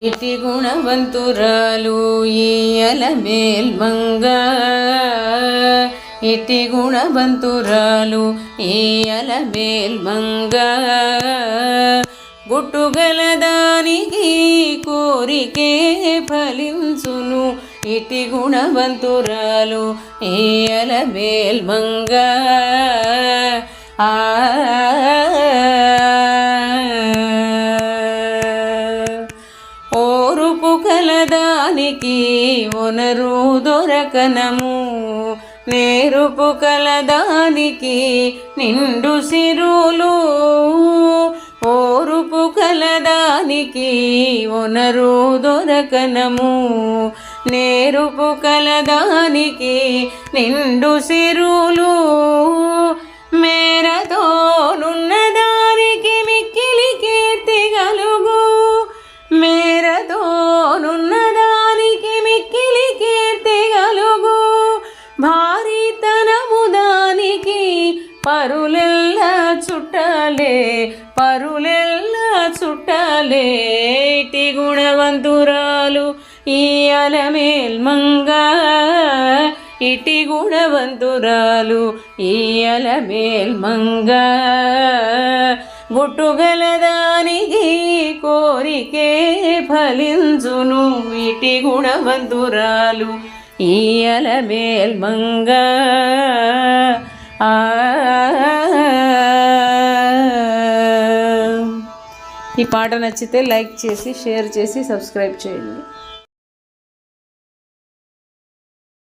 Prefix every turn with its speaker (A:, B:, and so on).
A: ఇటి గుణవంతురాలు ఈయల మేల్మంగ ఇటి గుణవంతురాలు ఈయల మేల్మంగ గుట్టుగలదానికి కోరికే ఫలించును ఇటి గుణవంతురాలు ఈయల మేల్మంగ ఓరుపు కలదానికి ఒనరు దొరకనము నేరుపు కలదానికి నిండు సిరులు ఓరుపు కలదానికి ఒనరు దొరకనము నేరుపు కలదానికి నిండు సిరులు మేరతో నున్నదానికి మిక్కిలి కీర్తి గలుగు మేరతో నున్నదానికి మిక్కిలి కీర్తి గలుగు భారీతనము దానికి పరులెల్లా చుట్టాలే పరులెల్లా చుట్టాలే ఇటి గుణవంతురాలు ఈయల మేల్మంగ ఇటి గుణవంతురాలు ఈయల మేల్మంగ గుట్టుగలదానికి కోరికే ఫలించును ఇటి గుణవంతురాలు ఈయల మేల్మంగ ఈ పాట నచ్చితే లైక్ చేసి షేర్ చేసి సబ్స్క్రైబ్ చేయండి.